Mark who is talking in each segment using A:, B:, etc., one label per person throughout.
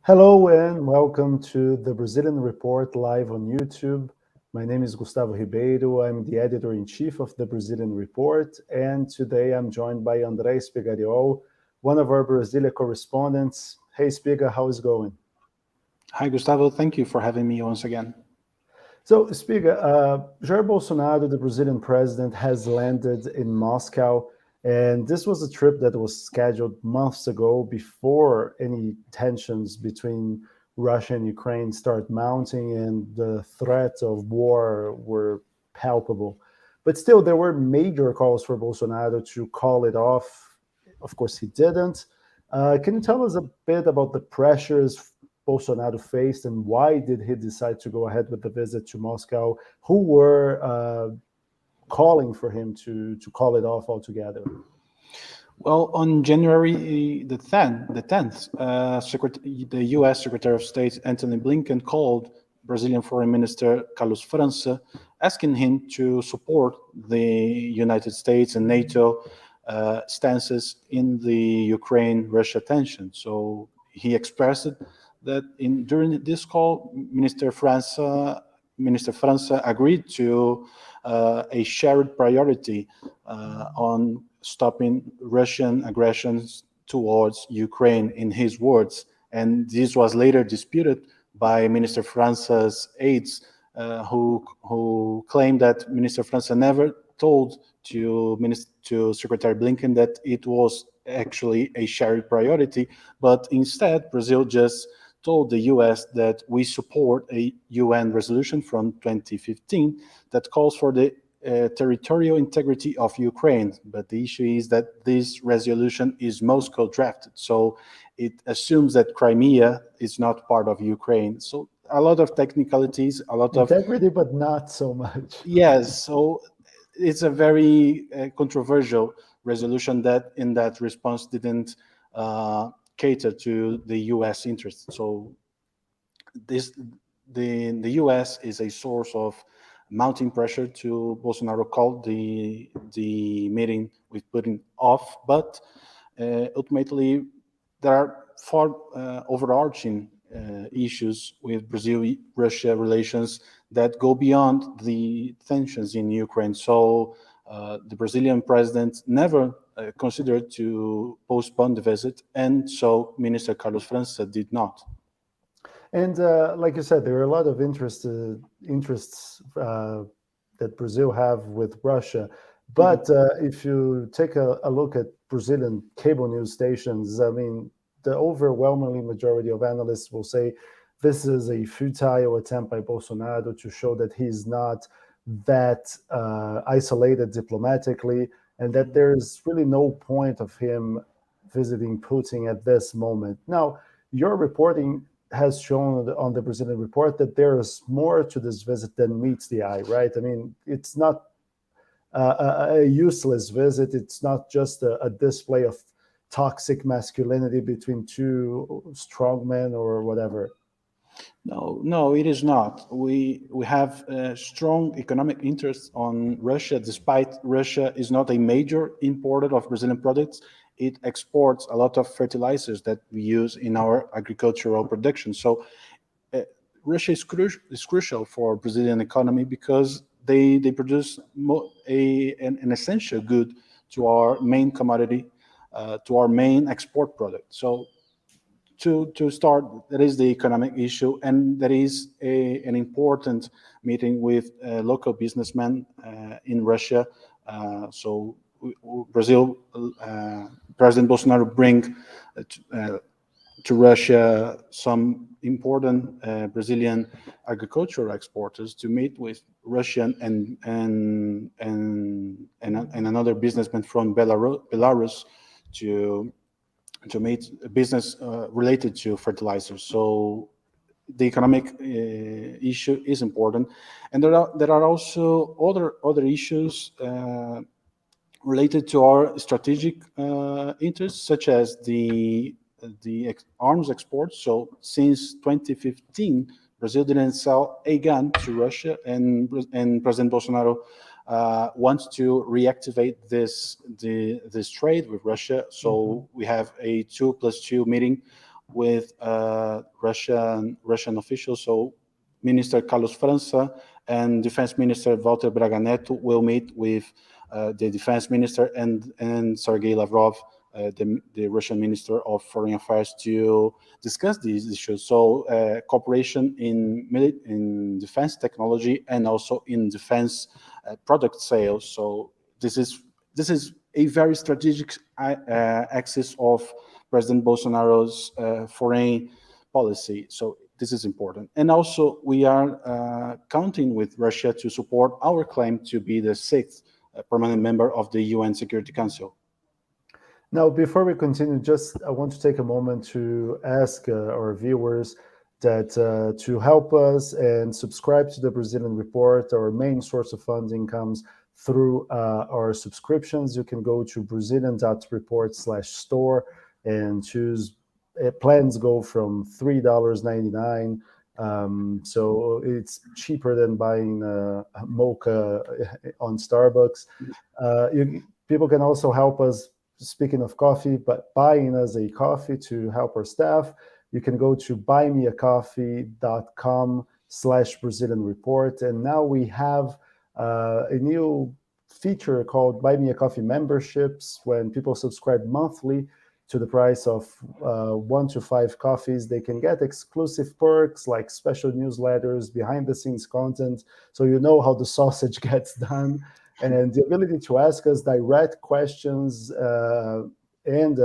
A: Hello and welcome to the Brazilian Report live on YouTube. My name is Gustavo Ribeiro. I'm the editor-in-chief of the Brazilian Report, and today I'm joined by André Spigariol, one of our Brasilia correspondents. Hey Spiga, how is it going?
B: Hi, Gustavo. Thank you for having me once again.
A: So, Spiga, Jair Bolsonaro, the Brazilian president, has landed in Moscow, and this was a trip that was scheduled months ago before any tensions between Russia and Ukraine start mounting and the threat of war were palpable. But still, there were major calls for Bolsonaro to call it off. Of course, he didn't. Can you tell us a bit about the pressures Bolsonaro faced, and why did he decide to go ahead with the visit to Moscow? Who were calling for him to call it off altogether?
B: Well, on January the 10th, the U.S. Secretary of State Antony Blinken called Brazilian Foreign Minister Carlos França, asking him to support the United States and NATO stances in the Ukraine-Russia tension. So he expressed that during this call, Minister França agreed to a shared priority on stopping Russian aggressions towards Ukraine, in his words. And this was later disputed by Minister França's aides, who claimed that Minister França never told to Secretary Blinken that it was actually a shared priority, but instead Brazil just told the US that we support a UN resolution from 2015 that calls for the territorial integrity of Ukraine. But the issue is that this resolution is Moscow drafted. So it assumes that Crimea is not part of Ukraine. So a lot of technicalities, a lot of...
A: Integrity, but not so much.
B: Yes, so it's a very controversial resolution that in that response didn't cater to the U.S. interests. So this the U.S. is a source of mounting pressure to Bolsonaro called the meeting with Putin off, but ultimately there are far overarching issues with Brazil-Russia relations that go beyond the tensions in Ukraine. So the Brazilian president never considered to postpone the visit, and so Minister Carlos França did not.
A: And like you said, there are a lot of interests that Brazil have with Russia. But if you take a look at Brazilian cable news stations, I mean, the overwhelmingly majority of analysts will say this is a futile attempt by Bolsonaro to show that he's not that isolated diplomatically, and that there's really no point of him visiting Putin at this moment. Now, your reporting has shown on the Brazilian report that there is more to this visit than meets the eye, right? I mean, it's not a useless visit. It's not just a display of toxic masculinity between two strongmen or whatever.
B: No, it is not. We have strong economic interests on Russia, despite Russia is not a major importer of Brazilian products. It exports a lot of fertilizers that we use in our agricultural production. So Russia is crucial for Brazilian economy because they produce an essential good to our main commodity, to our main export product. So to start, there is the economic issue, and there is an important meeting with local businessmen in Russia. So Brazil, President Bolsonaro bring to Russia some important Brazilian agricultural exporters to meet with Russian and another businessman from Belarus to meet a business related to fertilizers. So the economic issue is important, and there are also other issues related to our strategic interests, such as the arms exports. So since 2015, Brazil didn't sell a gun to Russia, and President Bolsonaro wants to reactivate this trade with Russia. So we have a 2+2 meeting with Russian officials. So Minister Carlos França and Defense Minister Walter Braga Neto will meet with the Defense Minister and Sergei Lavrov, the Russian Minister of Foreign Affairs, to discuss these issues. So cooperation in defense technology and also in defense product sales. So this is a very strategic axis of President Bolsonaro's foreign policy. So this is important. And also, we are counting with Russia to support our claim to be the sixth permanent member of the UN Security Council.
A: Now, before we continue, just I want to take a moment to ask our viewers that to help us and subscribe to the Brazilian Report. Our main source of funding comes through our subscriptions. You can go to brazilian.report/store and choose. Plans go from $3.99. So it's cheaper than buying a mocha on Starbucks. People can also help us, speaking of coffee, but buying us a coffee to help our staff. You can go to buymeacoffee.com/Brazilian Report. And now we have a new feature called Buy Me a Coffee memberships. When people subscribe monthly to the price of 1 to 5 coffees, they can get exclusive perks like special newsletters, behind the scenes content, so you know how the sausage gets done, and the ability to ask us direct questions, and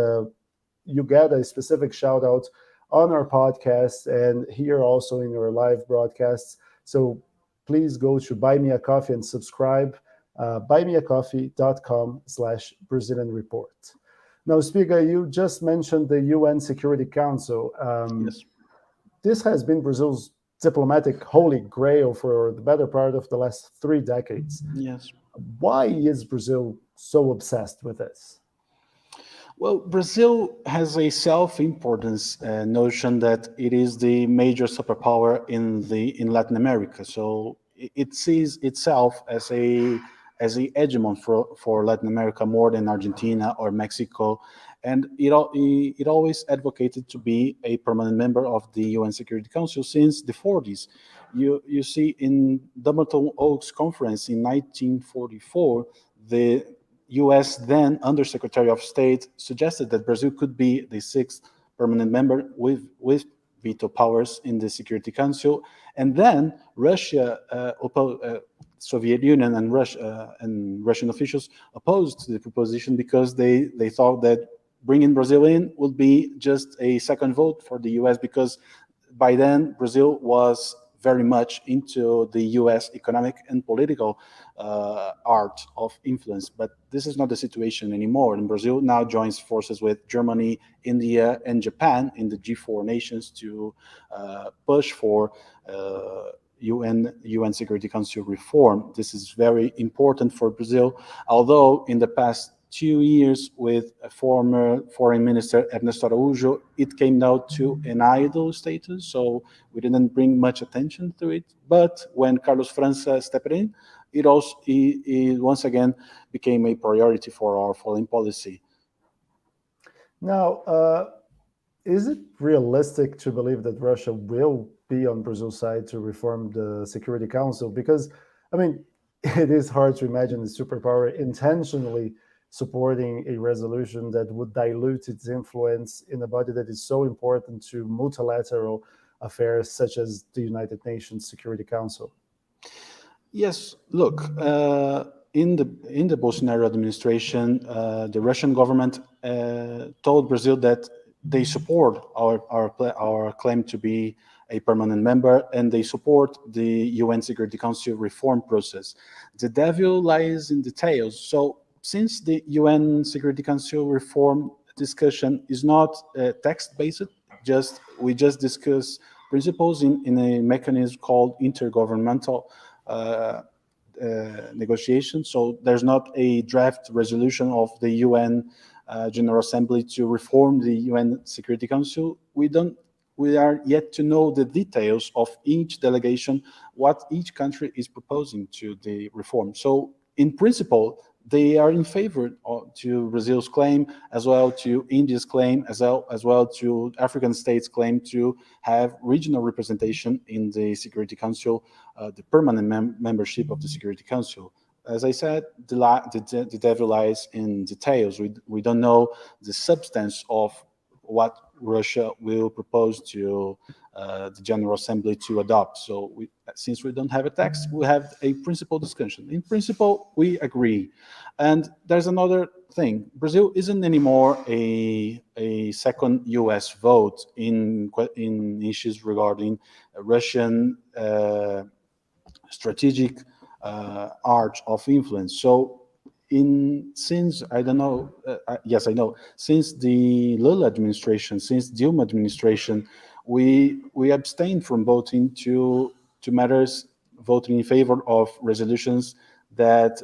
A: you get a specific shout out on our podcast and here also in our live broadcasts. So please go to Buy Me a Coffee and subscribe. Buymeacoffee.com/Brazilian Report. Now, Spiga, you just mentioned the UN Security Council.
B: Yes.
A: This has been Brazil's diplomatic holy grail for the better part of the last 3 decades.
B: Yes.
A: Why is Brazil so obsessed with this?
B: Well, Brazil has a self-importance notion that it is the major superpower in Latin America. So it sees itself as a hegemon for Latin America more than Argentina or Mexico, and it always advocated to be a permanent member of the UN Security Council since the 40s. You see, in Dumbarton Oaks Conference in 1944, the U.S. then Undersecretary of State suggested that Brazil could be the 6th permanent member with veto powers in the Security Council, and then Russia, Soviet Union, and Russian officials opposed the proposition because they thought that bringing Brazil in would be just a second vote for the U.S. because by then Brazil was very much into the U.S. economic and political art of influence. But this is not the situation anymore. And Brazil now joins forces with Germany, India, and Japan in the G4 nations to push for UN Security Council reform. This is very important for Brazil, although in the past 2 years with a former foreign minister, Ernesto Araújo, it came down to an idle status, so we didn't bring much attention to it. But when Carlos França stepped in, it once again became a priority for our foreign policy.
A: Now, is it realistic to believe that Russia will be on Brazil's side to reform the Security Council? Because, I mean, it is hard to imagine the superpower intentionally supporting a resolution that would dilute its influence in a body that is so important to multilateral affairs such as the United Nations Security Council.
B: Yes, look, in the Bolsonaro administration, the Russian government told Brazil that they support our claim to be a permanent member, and they support the UN Security Council reform process. The devil lies in details. So since the UN Security Council reform discussion is not text-based, we just discuss principles in a mechanism called intergovernmental negotiation. So there's not a draft resolution of the UN General Assembly to reform the UN Security Council. We are yet to know the details of each delegation, what each country is proposing to the reform. So in principle, they are in favor to Brazil's claim, as well to India's claim, as well to African states' claim to have regional representation in the Security Council, the permanent membership of the Security Council. As I said, the devil lies in details. We don't know the substance of what Russia will propose to the General Assembly to adopt. So since we don't have a text, we have a principle discussion. In principle, we agree. And there's another thing. Brazil isn't anymore a second US vote in issues regarding Russian strategic arch of influence. So since I don't know, yes, I know, since the Lula administration, since Dilma administration, we abstained from voting to matters, voting in favor of resolutions that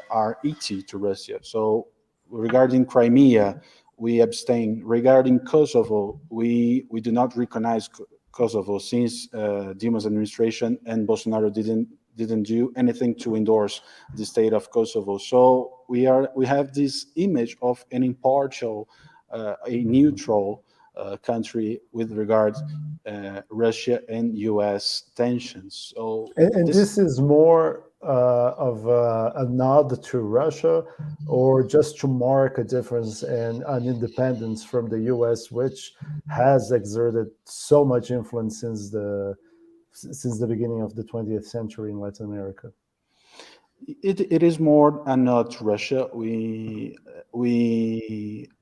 B: are easy to Russia. So regarding Crimea, we abstain. Regarding Kosovo, we do not recognize Kosovo since Dilma's administration and Bolsonaro didn't do anything to endorse the state of Kosovo. So we have this image of an impartial, a neutral country with regards Russia and U.S. tensions. So
A: And this is more of a nod to Russia, or just to mark a difference and an independence from the U.S., which has exerted so much influence since the beginning of the 20th century in Latin America.
B: It is more a nod to Russia. We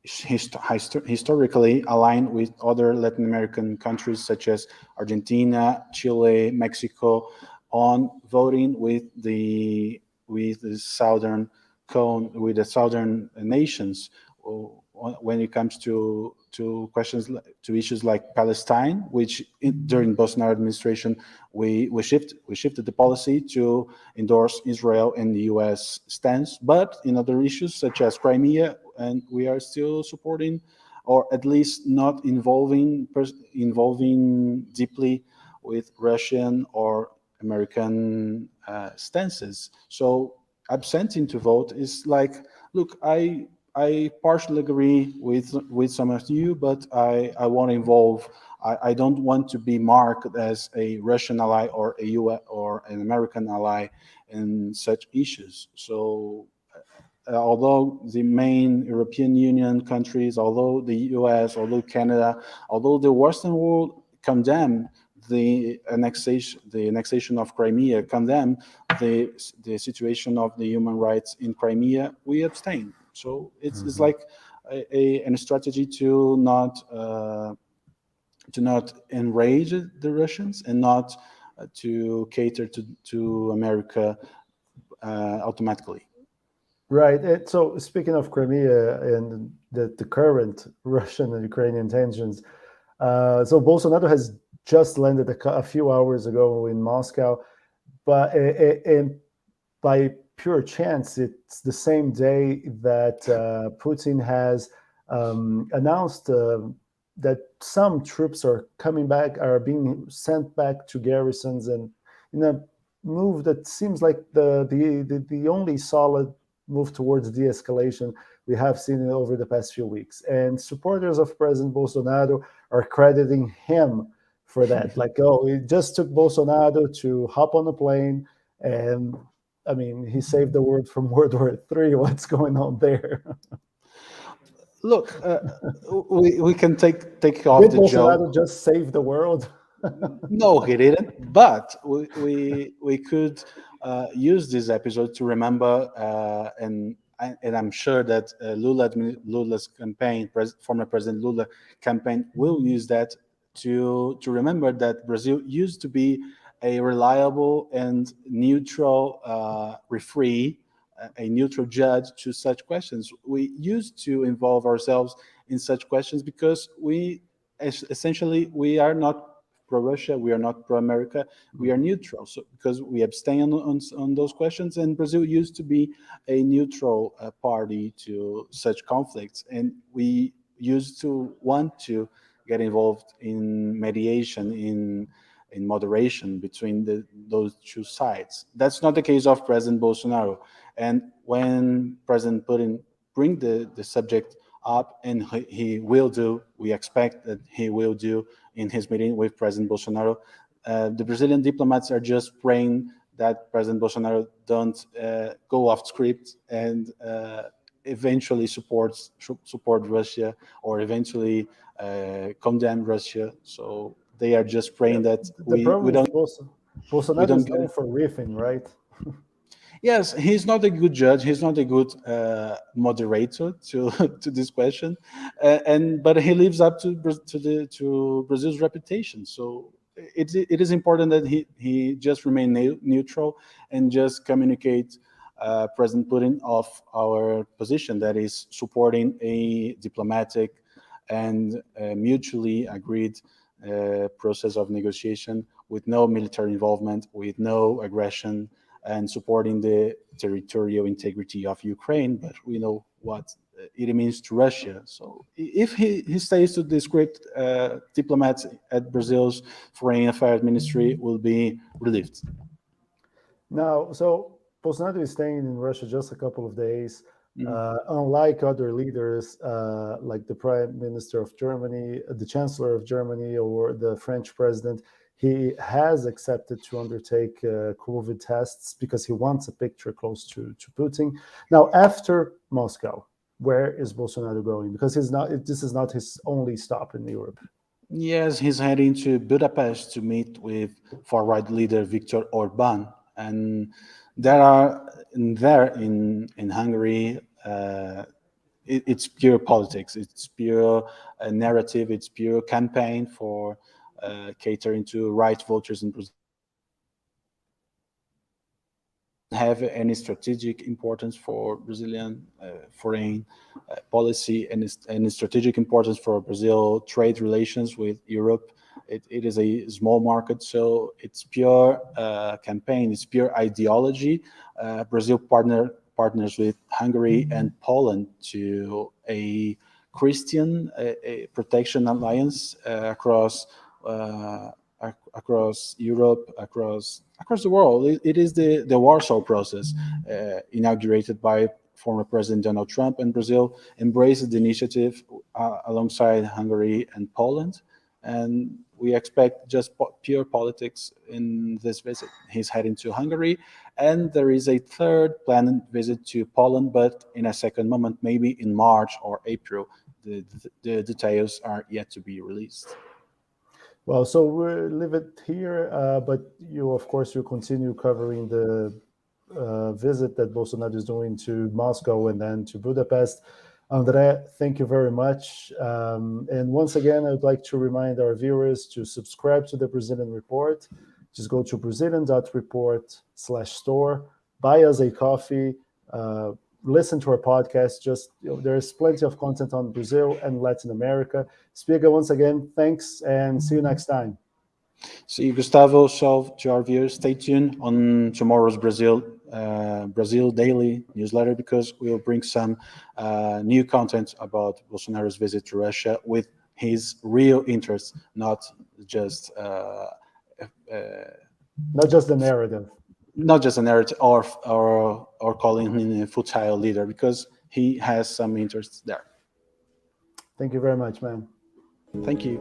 B: historically align with other Latin American countries such as Argentina, Chile, Mexico, on voting with the southern cone, with the southern nations when it comes to questions, to issues like Palestine, which during Bolsonaro administration we shifted the policy to endorse Israel and the U.S. stance. But in other issues such as Crimea, and we are still supporting, or at least not involving deeply with Russian or American stances. So absenting to vote is like, look, I partially agree with some of you, but I won't involve. I don't want to be marked as a Russian ally or a US or an American ally in such issues. So although the main European Union countries, although the US, although Canada, although the Western world condemn the annexation of Crimea, condemn the situation of the human rights in Crimea, we abstain. So it's like a strategy to not enrage the Russians and not to cater to America automatically.
A: Right. So speaking of Crimea and the current Russian and Ukrainian tensions, so Bolsonaro has just landed a few hours ago in Moscow, but and by pure chance, it's the same day that Putin has announced that some troops are being sent back to garrisons, and in a move that seems like the only solid move towards de-escalation we have seen over the past few weeks. And supporters of President Bolsonaro are crediting him for that. Like, oh, it just took Bolsonaro to hop on a plane, and I mean, he saved the world from World War III. What's going on there?
B: Look, we can take off
A: Did
B: the joke.
A: Bolsonaro just save the world?
B: No, he didn't. But we could use this episode to remember, and I'm sure that Lula's campaign, former President Lula campaign, will use that to remember that Brazil used to be a reliable and neutral referee, a neutral judge to such questions. We used to involve ourselves in such questions because essentially we are not pro-Russia, we are not pro-America, we are neutral. So because we abstain on those questions, and Brazil used to be a neutral party to such conflicts, and we used to want to get involved in mediation, in moderation between those two sides. That's not the case of President Bolsonaro. And when President Putin bring the subject up, and he will do, we expect that he will do in his meeting with President Bolsonaro, the Brazilian diplomats are just praying that President Bolsonaro don't go off script and eventually support Russia, or eventually condemn Russia. So they are just
A: Yeah.
B: praying that
A: The
B: we
A: problem is
B: don't we
A: Bolsonaro
B: don't
A: is
B: get
A: known
B: it.
A: for riffing, right?
B: Yes, he's not a good judge. He's not a good moderator to to this question, and but he lives up to to Brazil's reputation. So it is important that he just remain neutral and just communicate President Putin of our position, that is supporting a diplomatic and mutually agreed process of negotiation with no military involvement, with no aggression, and supporting the territorial integrity of Ukraine. But we know what it means to Russia. So if he stays to the script, diplomats at Brazil's Foreign Affairs Ministry will be relieved.
A: Now, so Bolsonaro is staying in Russia just a couple of days.
B: Mhm.
A: Unlike other leaders, like the Prime Minister of Germany, the Chancellor of Germany, or the French President, he has accepted to undertake COVID tests because he wants a picture close to Putin. Now, after Moscow, where is Bolsonaro going? Because he's not. This is not his only stop in Europe.
B: Yes, he's heading to Budapest to meet with far-right leader Viktor Orban, and there in Hungary. It's pure politics. It's pure narrative. It's pure campaign for catering to right voters in Brazil. Have any strategic importance for Brazilian foreign policy, and any strategic importance for Brazil trade relations with Europe. It is a small market, so it's pure campaign. It's pure ideology. Brazil partners with Hungary and Poland to a Christian a protection alliance across Europe, across the world. It is the Warsaw Process, inaugurated by former President Donald Trump, and Brazil embraced the initiative alongside Hungary and Poland. And we expect just pure politics in this visit. He's heading to Hungary, and there is a third planned visit to Poland, but in a second moment, maybe in March or April. The details are yet to be released.
A: Well, so we'll leave it here, but you, of course, you continue covering the visit that Bolsonaro is doing to Moscow and then to Budapest. André, thank you very much. And once again, I would like to remind our viewers to subscribe to the Brazilian Report. Just go to brazilian.report/store, buy us a coffee, listen to our podcast. Just there's plenty of content on Brazil and Latin America. Spiga, once again, thanks, and see you next time.
B: See you, Gustavo. So, to our viewers, stay tuned on tomorrow's Brazil Daily newsletter, because we will bring some new content about Bolsonaro's visit to Russia with his real interests, not just
A: Not just the narrative.
B: not just a narrative, or calling him a futile leader, because he has some interests there.
A: Thank you very much, man.
B: Thank you.